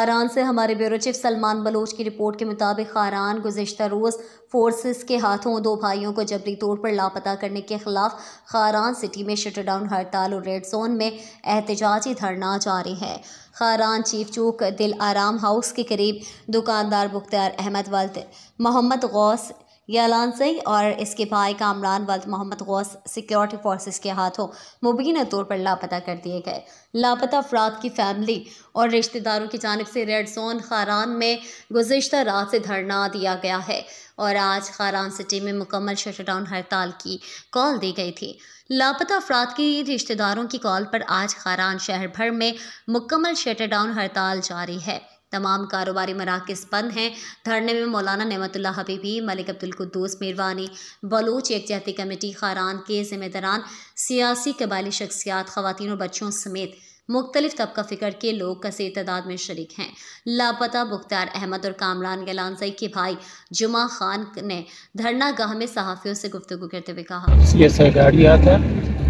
خاران سے ہمارے bureau chief Salman Baloch کی رپورٹ کے مطابق خاران گزشتہ روز فورسز کے ہاتھوں 2 بھائیوں کو جبری طور پر لاپتہ کرنے کے خلاف خاران سٹی میں شٹر ڈاؤن ہڑتال اور ریڈ زون میں احتجاجی دھرنا جاری ہے۔ خاران چیف چوک دل آرام ہاؤس کے قریب دکاندار بختیار احمد ولد محمد غوث یالانسی اور اس کے بھائی کامران ولد محمد غوث سیکیورٹی فورسز کے ہاتھوں مبینہ طور پر لاپتہ کر دیے گئے۔ لاپتہ افراد کی فیملی اور رشتہ داروں کی جانب سے ریڈ زون خاران میں گزشتہ رات سے دھرنا دیا گیا ہے اور آج خاران سٹی میں مکمل شٹر ڈاؤن ہڑتال کی کال دی گئی تھی۔ لاپتہ افراد کی رشتہ داروں کی کال پر آج خاران شہر بھر میں مکمل شٹر ڈاؤن ہڑتال جاری ہے۔ تمام کاروباری مراکز بند ہیں۔ دھرنے میں مولانا نعمت اللہ حبیبی، ملک عبدالقدوس میروانی، بلوچ یکجہتی کمیٹی خاران کے ذمہ داران، سیاسی قبائلی شخصیات، خواتین اور بچوں سمیت مختلف طبقہ فکر کے لوگ کثیر تعداد میں شریک ہیں۔ لاپتہ بختیار احمد اور کامران یالانسی کے بھائی جمعہ خان نے دھرنا گاہ میں صحافیوں سے گفتگو کرتے ہوئے کہا، یہ سہگاڑی آتا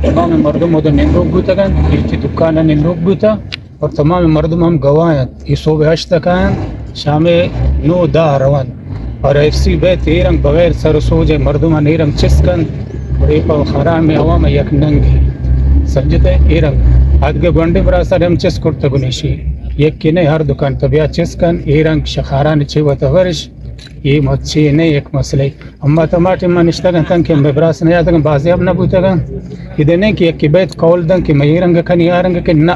تمام مردم ادھر نمروک بوتا گن ایرچی دکانہ نمروک بوتا اور تمام مردم ہم گواہیں یہ صبح 8 تک آئیں شام 9-10 روان اور ایف سی بیت ایرنگ بغیر سر سوجے مردمان ایرنگ چسکن اور ایپا خاران میں عوام یک ننگی سمجھتے ایرنگ آدھگے گونڈے برا سر ہم چس کرتا گنیشی یک کی نہیں ہر دکان طبیعت چسکن ایرنگ شخاران چیوتا ورش یہ مچی نہیں ایک مسئلہ اما تماٹی ما نشتا گن تن کہ مبراس نہیں آتا گن بازی اب نبوتا گن یہ نہیں کہ یک کی بیت قول دن کہ میں ایرنگ کنی آرنگ کہ نا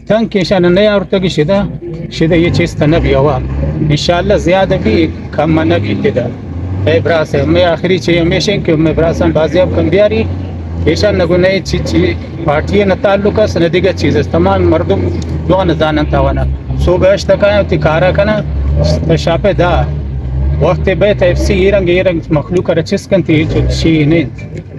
تن کہ شان نہیں آورتا کہ شدہ یہ چیز تا نبی عوام انشاءاللہ زیادہ بھی کم نبی تدا اے براس ہے میں آخری چیز ہمیشہ کہ میں براسان بازی اب کم بیاری ایشان نگو نئی چیز پارٹی نا تعلق ہے سندگہ چیز ہے تمام مردم دوان زانن تاوانا صبح 8 تک آئیں تی کارا کنا تشاپ دا وقت بیت ایف سی ایرنگ مخلوق رچس کن تی شیئی نہیں